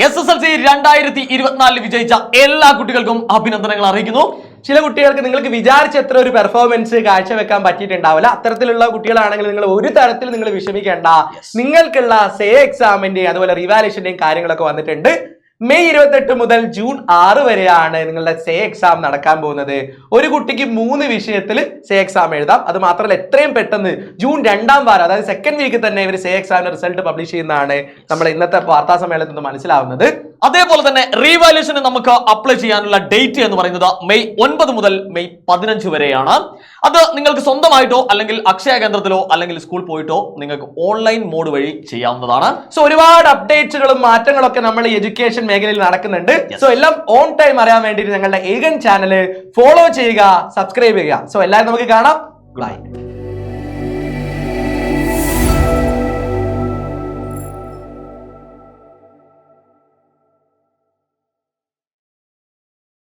SSLC 2024 വിജയിച്ച എല്ലാ കുട്ടികൾക്കും അഭിനന്ദനങ്ങൾ അറിയിക്കുന്നു. ചില കുട്ടികൾക്ക് നിങ്ങൾക്ക് വിചാരിച്ച എത്ര ഒരു പെർഫോമൻസ് കാഴ്ചവെക്കാൻ പറ്റിയിട്ടുണ്ടാവില്ല. അത്തരത്തിലുള്ള കുട്ടികളാണെങ്കിൽ നിങ്ങൾ ഒരു തരത്തിൽ നിങ്ങൾ വിഷമിക്കേണ്ട. നിങ്ങൾക്കുള്ള സേ എക്സാമിന്റെയും അതുപോലെ റിവാലുവേഷന്റെയും കാര്യങ്ങളൊക്കെ വന്നിട്ടുണ്ട്. മെയ് 28 മുതൽ ജൂൺ 6 വരെയാണ് നിങ്ങളുടെ സേ എക്സാം നടക്കാൻ പോകുന്നത്. ഒരു കുട്ടിക്ക് 3 വിഷയത്തിൽ സേ എക്സാം എഴുതാം. അത് മാത്രമല്ല എത്രയും പെട്ടെന്ന് ജൂൺ 2ാം വാരം, അതായത് സെക്കൻഡ് വീക്ക് തന്നെ ഇവർ സേ എക്സാമിന്റെ റിസൾട്ട് പബ്ലിഷ് ചെയ്യുന്നതാണ് നമ്മൾ ഇന്നത്തെ വാർത്താ സമ്മേളനത്തിൽ നിന്ന് മനസ്സിലാവുന്നത്. അതേപോലെ തന്നെ റീവാലുവേഷന് നമുക്ക് അപ്ലൈ ചെയ്യാനുള്ള ഡേറ്റ് എന്ന് പറയുന്നത് മെയ് 9 മുതൽ മെയ് 15 വരെയാണ്. അത് നിങ്ങൾക്ക് സ്വന്തമായിട്ടോ അല്ലെങ്കിൽ അക്ഷയ കേന്ദ്രത്തിലോ അല്ലെങ്കിൽ സ്കൂൾ പോയിട്ടോ നിങ്ങൾക്ക് ഓൺലൈൻ മോഡ് വഴി ചെയ്യാവുന്നതാണ്. സോ ഒരുപാട് അപ്ഡേറ്റ്സുകളും മാറ്റങ്ങളൊക്കെ നമ്മൾ ഈ എഡ്യൂക്കേഷൻ മേഖലയിൽ നടക്കുന്നുണ്ട്. സോ എല്ലാം ഓൺ ടൈം അറിയാൻ വേണ്ടി ഞങ്ങളുടെ ഏകൻ ചാനൽ ഫോളോ ചെയ്യുക, സബ്സ്ക്രൈബ് ചെയ്യുക. സോ എല്ലാവരും നമുക്ക് കാണാം. ബൈ.